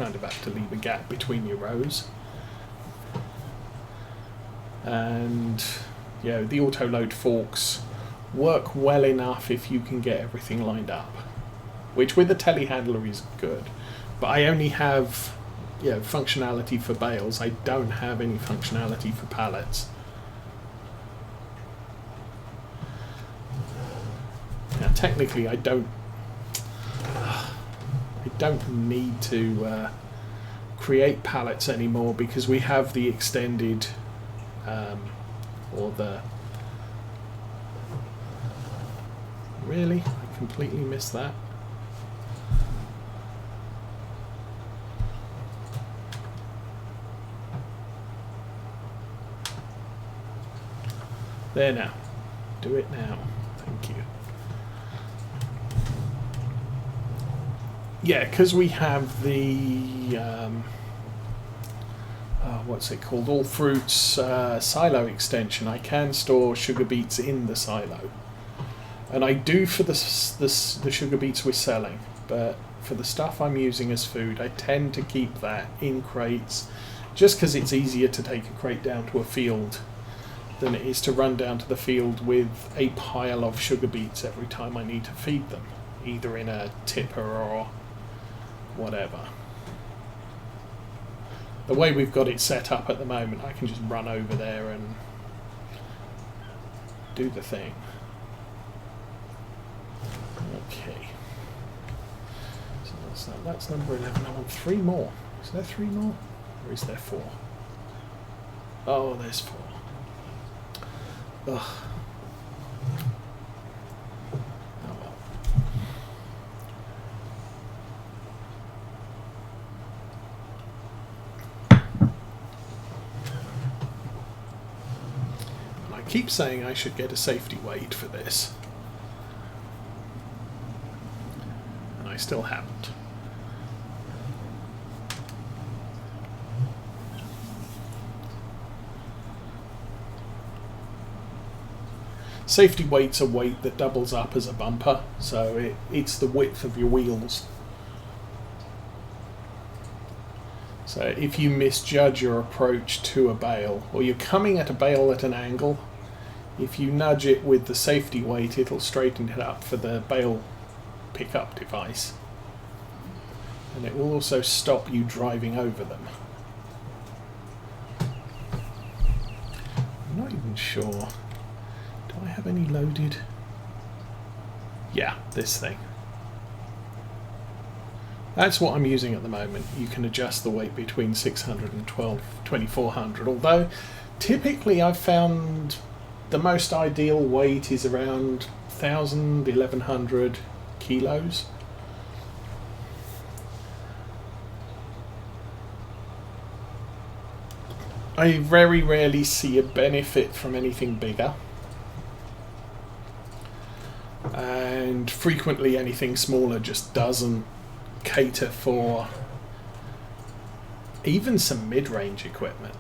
kind of have to leave a gap between your rows. And yeah, the auto load forks work well enough if you can get everything lined up, which with the telehandler is good. But I only have functionality for bales. I don't have any functionality for pallets. Now technically I don't need to create pallets anymore because we have the extended Really? I completely missed that. There now. Do it now. Thank you. Yeah, because we have the what's it called? All fruits silo extension. I can store sugar beets in the silo, and I do for the sugar beets we're selling. But for the stuff I'm using as food, I tend to keep that in crates, just because it's easier to take a crate down to a field than it is to run down to the field with a pile of sugar beets every time I need to feed them, either in a tipper or whatever. The way we've got it set up at the moment, I can just run over there and do the thing. Okay. So that's number 11. I want 3 more. Is there 3 more? Or is there 4? Oh, there's 4. Ugh. Oh well. And I keep saying I should get a safety weight for this, and I still haven't. Safety weight's a weight that doubles up as a bumper, so it's the width of your wheels. So if you misjudge your approach to a bale, or you're coming at a bale at an angle, if you nudge it with the safety weight, it'll straighten it up for the bale pickup device. And it will also stop you driving over them. I'm not even sure. Do I have any loaded? Yeah, this thing. That's what I'm using at the moment. You can adjust the weight between 600 and 2400, although typically I've found the most ideal weight is around 1000, 1100 kilos. I very rarely see a benefit from anything bigger. And frequently anything smaller just doesn't cater for even some mid-range equipment.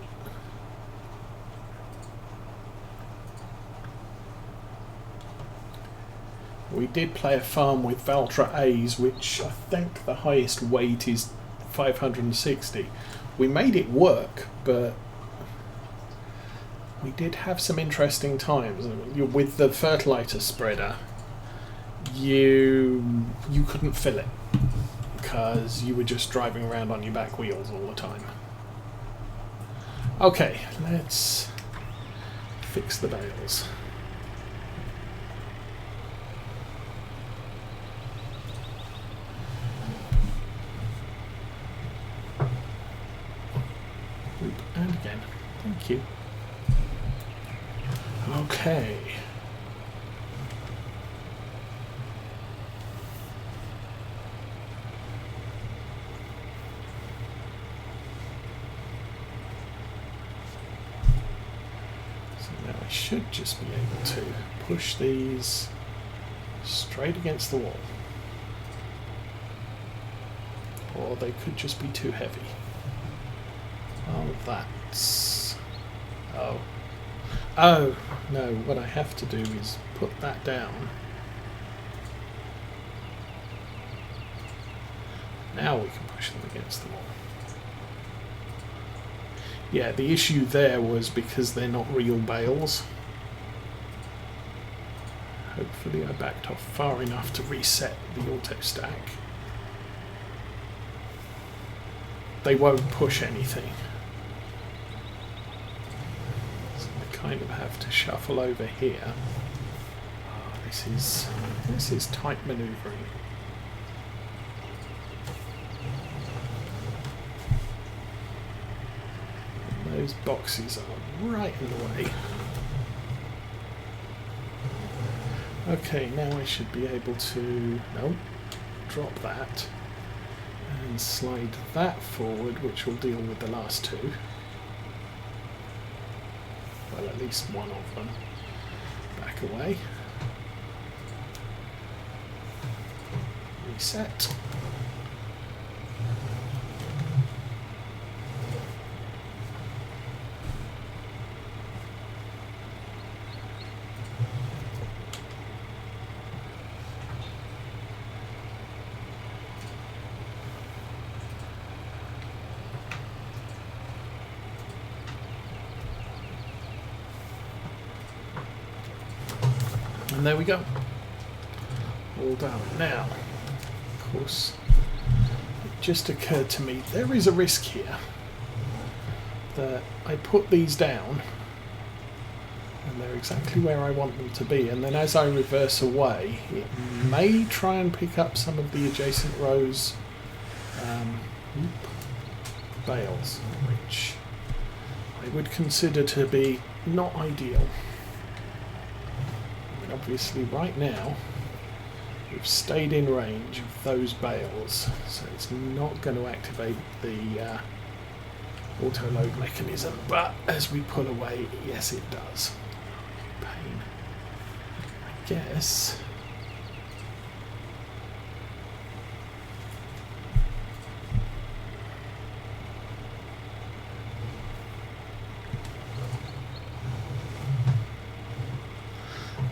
We did play a farm with Valtra A's, which I think the highest weight is 560. We made it work, but we did have some interesting times. With the fertilizer spreader, you couldn't fill it because you were just driving around on your back wheels all the time. Okay, let's fix the bales. Oop, and again. Thank you. Okay. Now I should just be able to push these straight against the wall. Or they could just be too heavy. Oh, that's... Oh. Oh, no, what I have to do is put that down. Now we can push them against the wall. Yeah, the issue there was because they're not real bales. Hopefully I backed off far enough to reset the auto stack. They won't push anything. So I kind of have to shuffle over here. Oh, this is tight manoeuvring. And those boxes are right in the way. Okay, now I should be able to drop that and slide that forward, which will deal with the last two. Well, at least one of them. Back away. Reset. And there we go. All done. Now, of course, it just occurred to me there is a risk here that I put these down and they're exactly where I want them to be, and then as I reverse away it may try and pick up some of the adjacent rows bales, which I would consider to be not ideal. Obviously right now we've stayed in range of those bales, so it's not going to activate the auto load mechanism, but as we pull away, yes it does. Pain. I guess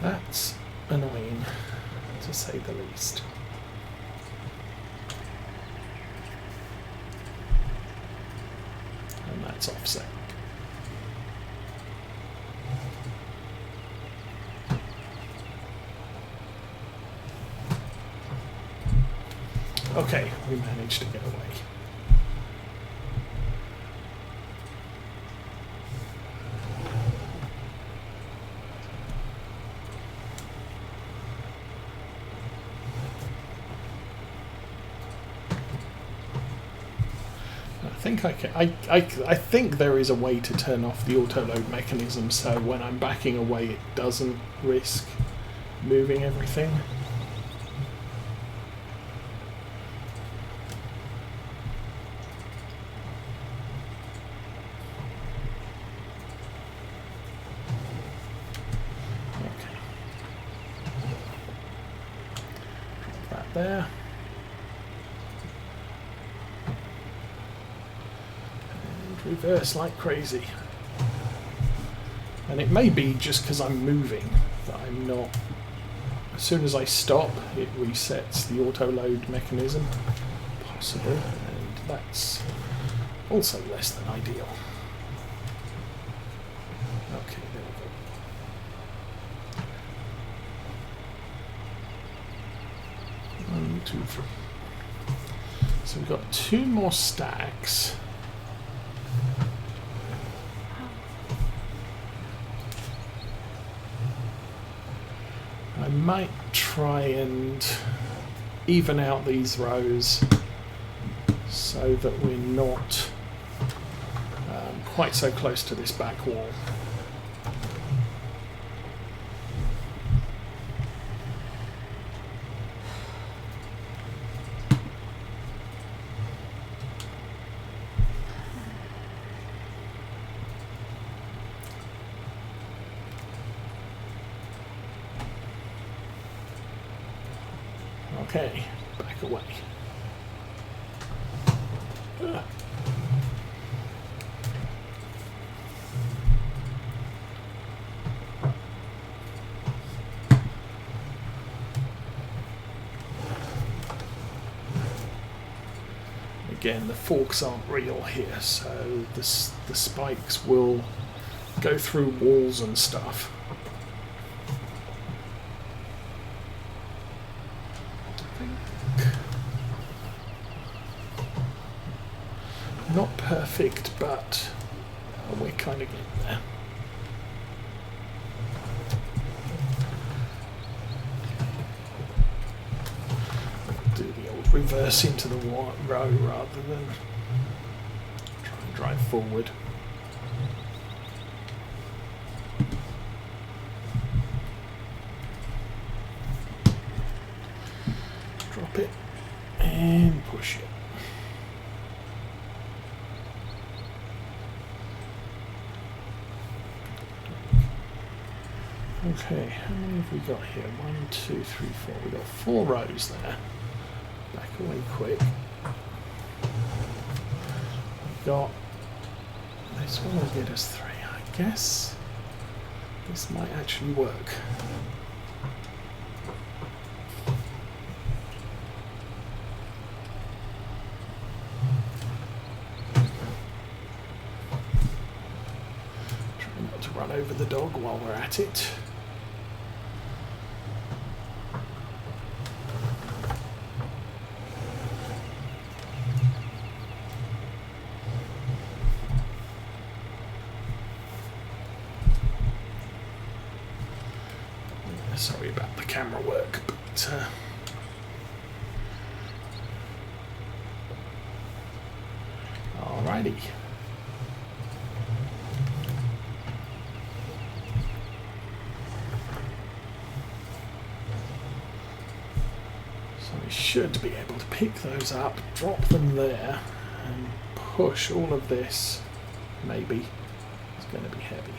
that's annoying, to say the least. And that's offset. Okay, we managed to get away. I think there is a way to turn off the auto load mechanism so when I'm backing away it doesn't risk moving everything. Okay. Drop that there. Reverse like crazy. And it may be just because I'm moving that I'm not. As soon as I stop, it resets the auto load mechanism. Possible, and that's also less than ideal. Okay, there we go. 1, 2, 3. So we've got 2 more stacks. I might try and even out these rows so that we're not quite so close to this back wall. Okay, back away. again, the forks aren't real here, so the spikes will go through walls and stuff. I think not perfect, but we're kind of getting there. Do the old reverse into the row rather than try and drive forward. Drop it and push it. Okay, how many have we got here? 1, 2, 3, 4. We've got 4 rows there. Back away quick. We've got... This one will get us 3. I guess this might actually work. Try not to run over the dog while we're at it. Sorry about the camera work, but alrighty. So we should be able to pick those up, drop them there, and push all of this. Maybe it's going to be heavy.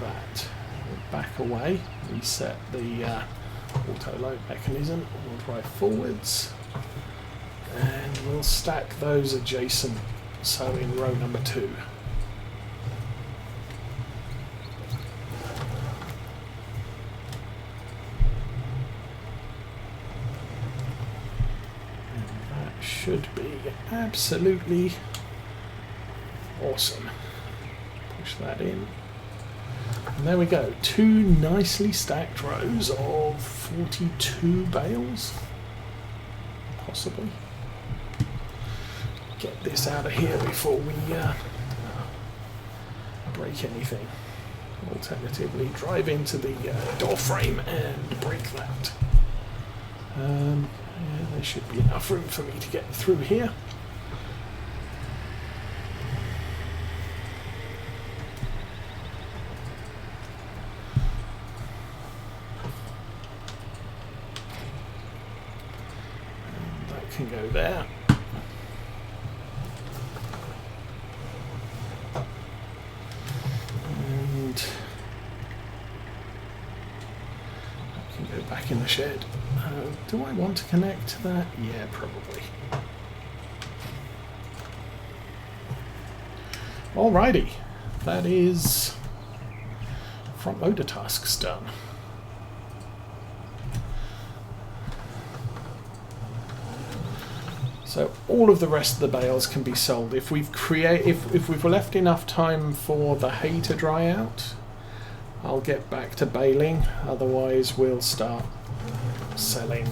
That. We'll back away, reset the auto load mechanism, we'll drive forwards, and we'll stack those adjacent, so in row number 2. And that should be absolutely awesome. Push that in. And there we go, 2 nicely stacked rows of 42 bales, possibly. Get this out of here before we break anything. Alternatively, drive into the door frame and break that. Yeah, there should be enough room for me to get through here. Can go there. And I can go back in the shed. Do I want to connect to that? Yeah, probably. Alrighty, that is front loader tasks done. So all of the rest of the bales can be sold. If we've left enough time for the hay to dry out, I'll get back to baling. Otherwise, we'll start selling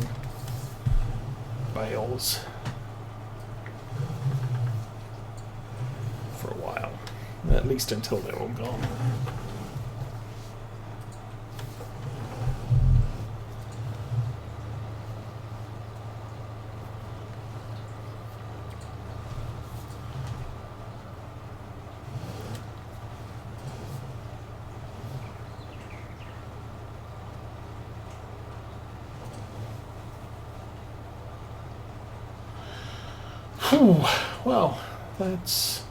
bales for a while, at least until they're all gone. Well, that's,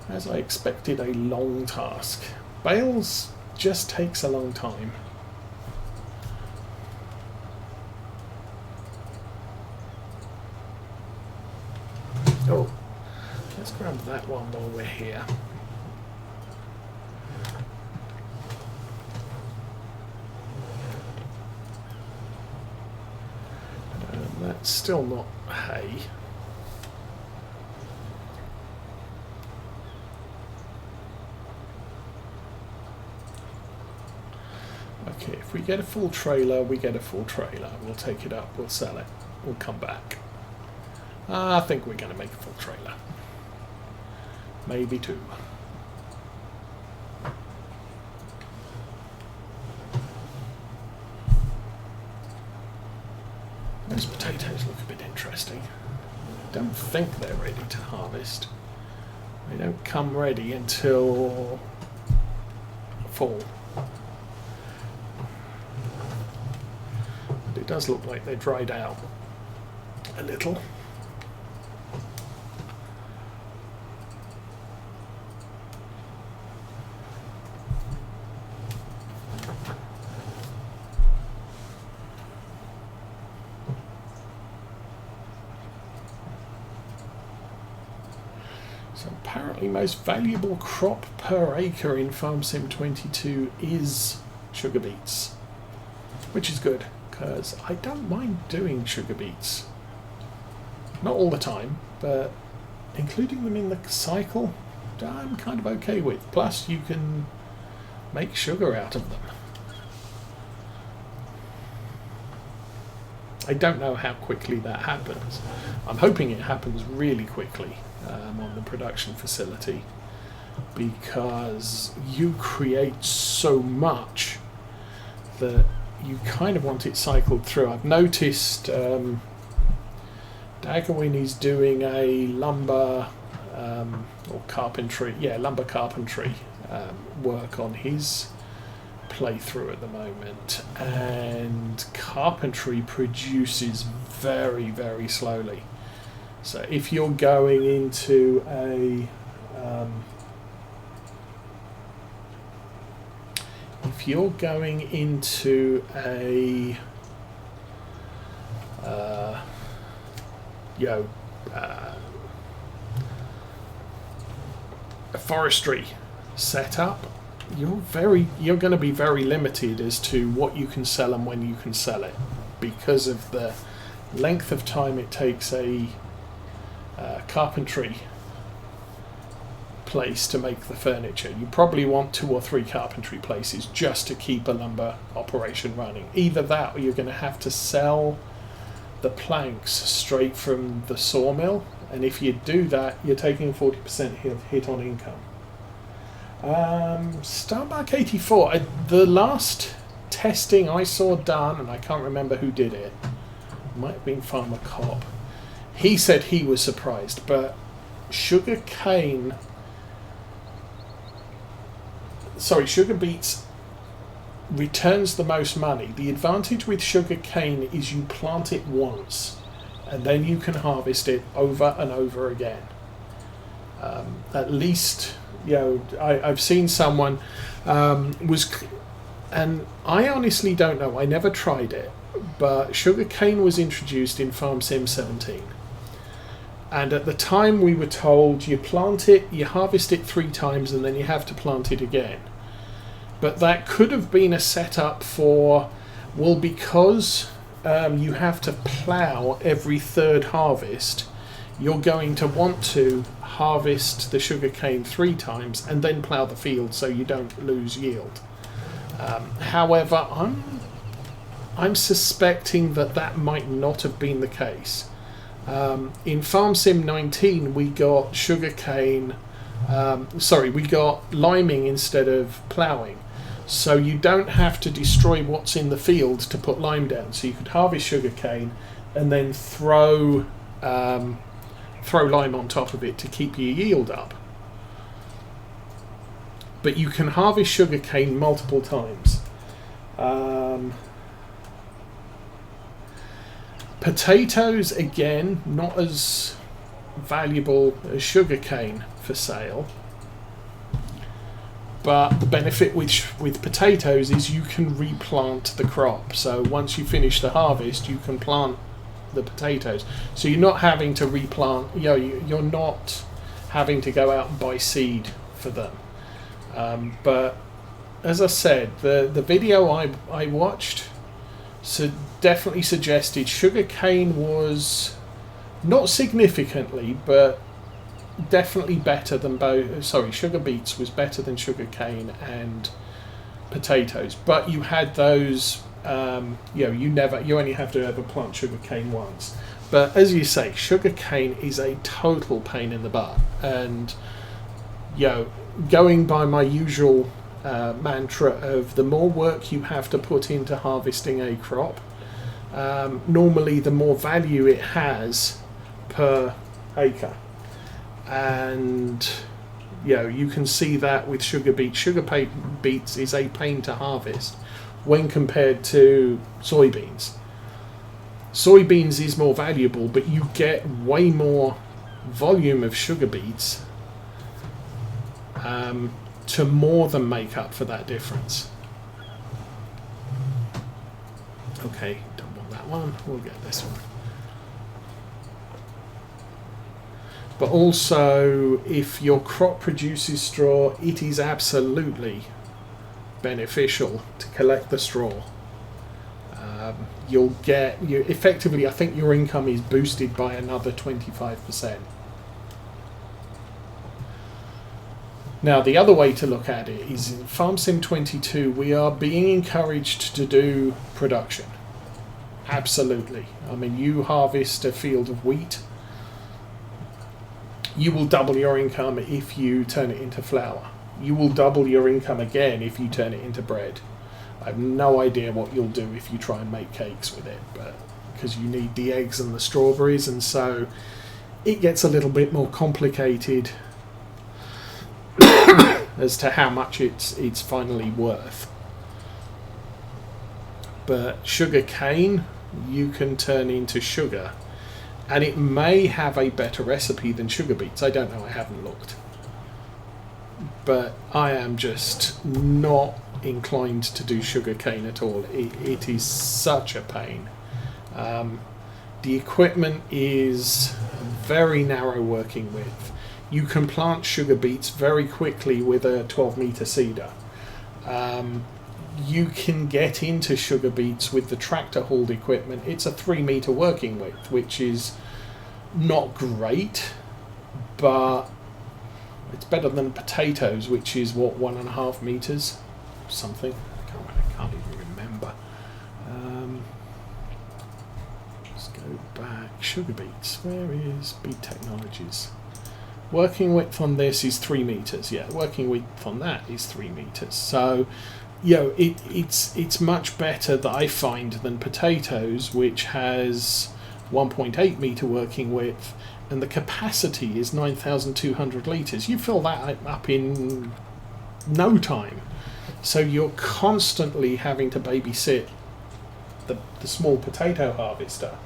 as I expected, a long task. Bales just takes a long time. Oh, let's grab that one while we're here. That's still not hay. Okay, if we get a full trailer, we get a full trailer. We'll take it up, we'll sell it, we'll come back. I think we're going to make a full trailer. Maybe two. Those potatoes look a bit interesting. I don't think they're ready to harvest. They don't come ready until fall. But it does look like they dried out a little. So apparently most valuable crop per acre in Farm Sim 22 is sugar beets, which is good because I don't mind doing sugar beets. Not all the time, but including them in the cycle, I'm kind of okay with. Plus you can make sugar out of them. I don't know how quickly that happens. I'm hoping it happens really quickly on the production facility, because you create so much that you kind of want it cycled through. I've noticed Daggerwin is doing a lumber or carpentry, lumber carpentry work on his playthrough at the moment, and carpentry produces very, very slowly. So if you're going into a a forestry setup, you're going to be very limited as to what you can sell and when you can sell it, because of the length of time it takes a carpentry place to make the furniture. You probably want 2 or 3 carpentry places just to keep a lumber operation running. Either that, or you're going to have to sell the planks straight from the sawmill, and if you do that, you're taking a 40% hit on income. Starbuck 84, the last testing I saw done, and I can't remember who did it, might have been Farmer Cobb. He said he was surprised, but sugar beets returns the most money. The advantage with sugar cane is you plant it once and then you can harvest it over and over again. At least, I've seen someone and I honestly don't know, I never tried it, but sugar cane was introduced in Farm Sim 17. And at the time we were told you plant it, you harvest it 3 times, and then you have to plant it again. But that could have been a setup for, well, because you have to plough every 3rd harvest, you're going to want to harvest the sugar cane 3 times and then plough the field so you don't lose yield. However, I'm suspecting that might not have been the case. In Farm Sim 19 we got we got liming instead of ploughing, so you don't have to destroy what's in the field to put lime down, so you could harvest sugar cane and then throw lime on top of it to keep your yield up. But you can harvest sugar cane multiple times. Potatoes, again, not as valuable as sugar cane for sale, but the benefit with potatoes is you can replant the crop. So once you finish the harvest, you can plant the potatoes. So you're not having to replant, you're not having to go out and buy seed for them. But as I said, the video I watched so definitely suggested sugarcane was not significantly, but definitely better than both. Sorry, sugar beets was better than sugarcane and potatoes. But you had those. You only have to ever plant sugarcane once. But as you say, sugarcane is a total pain in the butt, and going by my usual mantra of the more work you have to put into harvesting a crop, normally the more value it has per acre. And you can see that with sugar beets. Beets is a pain to harvest when compared to soybeans. Soybeans is more valuable, but you get way more volume of sugar beets to more than make up for that difference. Okay, don't want that one, we'll get this one. But also, if your crop produces straw, it is absolutely beneficial to collect the straw. Effectively, I think your income is boosted by another 25%. Now, the other way to look at it is in Farm Sim 22, we are being encouraged to do production. Absolutely. I mean, you harvest a field of wheat, you will double your income if you turn it into flour. You will double your income again if you turn it into bread. I have no idea what you'll do if you try and make cakes with it, but because you need the eggs and the strawberries, and so it gets a little bit more complicated as to how much it's finally worth. But sugar cane you can turn into sugar, and it may have a better recipe than sugar beets. I don't know, I haven't looked. But I am just not inclined to do sugar cane at all. It is such a pain. The equipment is very narrow working width. You can plant sugar beets very quickly with a 12-meter seeder. You can get into sugar beets with the tractor hauled equipment. It's a 3-meter working width, which is not great, but it's better than potatoes, which is what, 1.5 meters, something. I can't even remember. Let's go back. Sugar beets. Where is Beet Technologies? Working width on this is 3 meters. Yeah, working width on that is 3 meters. So, it's much better that I find than potatoes, which has 1.8 meter working width, and the capacity is 9,200 litres. You fill that up in no time. So you're constantly having to babysit the small potato harvester.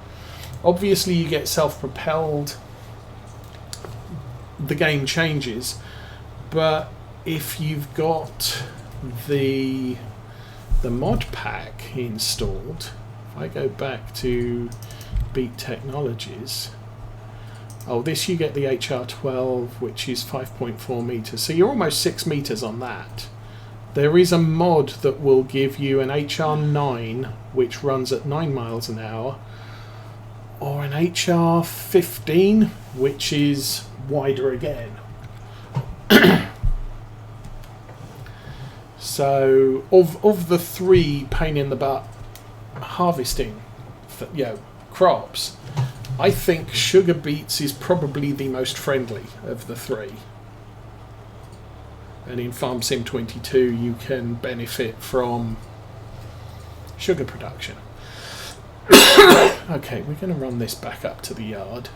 Obviously you get self-propelled, the game changes, but if you've got the mod pack installed, if I go back to Beet Technologies, this you get the HR12, which is 5.4 meters, so you're almost 6 meters on that. There is a mod that will give you an HR9, which runs at 9 miles an hour, or an HR15, which is wider again. So, of the 3 pain in the butt harvesting, crops, I think sugar beets is probably the most friendly of the 3. And in Farm Sim 22 you can benefit from sugar production. Okay, we're going to run this back up to the yard.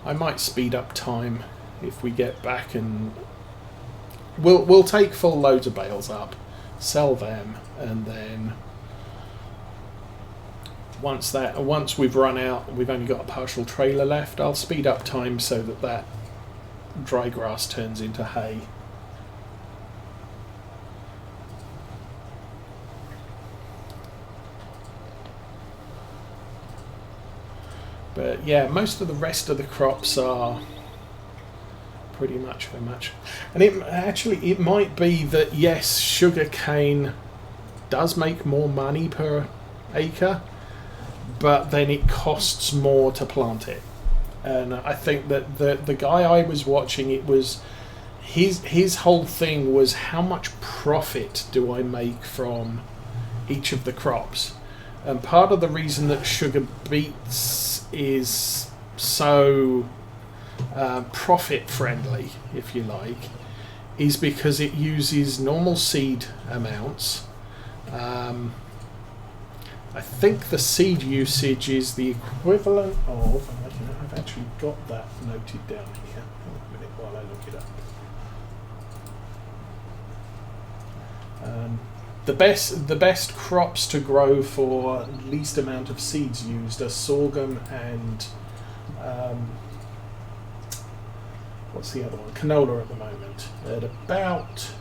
I might speed up time if we get back, and we'll take full loads of bales up, sell them, and then once we've run out, we've only got a partial trailer left, I'll speed up time so that dry grass turns into hay. But yeah, most of the rest of the crops are pretty much a match. And it might be that yes, sugarcane does make more money per acre, but then it costs more to plant it. And I think that the guy I was watching, it was his whole thing was, how much profit do I make from each of the crops? And part of the reason that sugar beets is so profit friendly, if you like, is because it uses normal seed amounts. I think the seed usage is the equivalent of, I've actually got that noted down here. A minute while I look it up. The best crops to grow for least amount of seeds used are sorghum and what's the other one? Canola at the moment, at about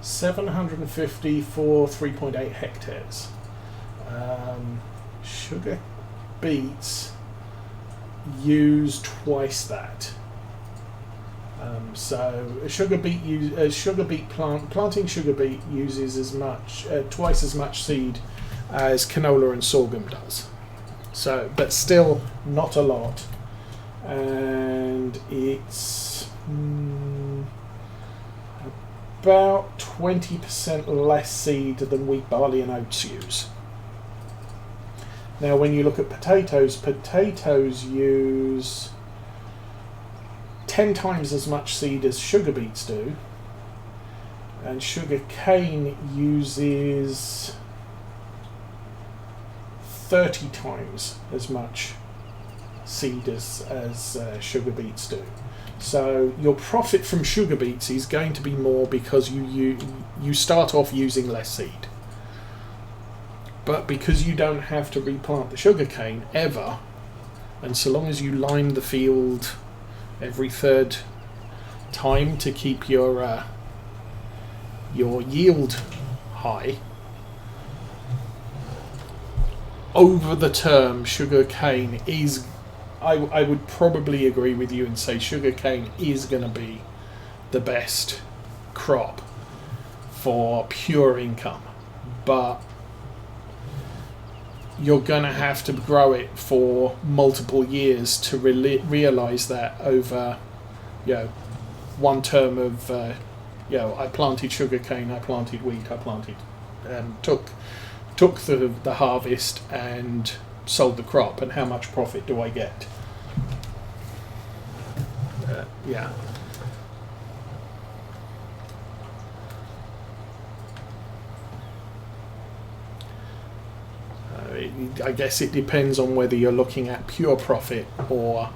750 for 3.8 hectares. Sugar beets use twice that. So planting sugar beet uses twice as much seed as canola and sorghum does. So, but still not a lot, and it's about 20% less seed than wheat, barley, and oats use. Now, when you look at potatoes use 10 times as much seed as sugar beets do, and sugar cane uses 30 times as much seed as sugar beets do. So your profit from sugar beets is going to be more because you start off using less seed. But because you don't have to replant the sugar cane ever, and so long as you line the field every third time to keep your yield high, over the term, sugar cane is, I would probably agree with you and say sugar cane is going to be the best crop for pure income, but you're going to have to grow it for multiple years to realize that over, one term of, I planted sugarcane, I planted wheat, I planted, took the harvest and sold the crop, and how much profit do I get? I guess it depends on whether you're looking at pure profit or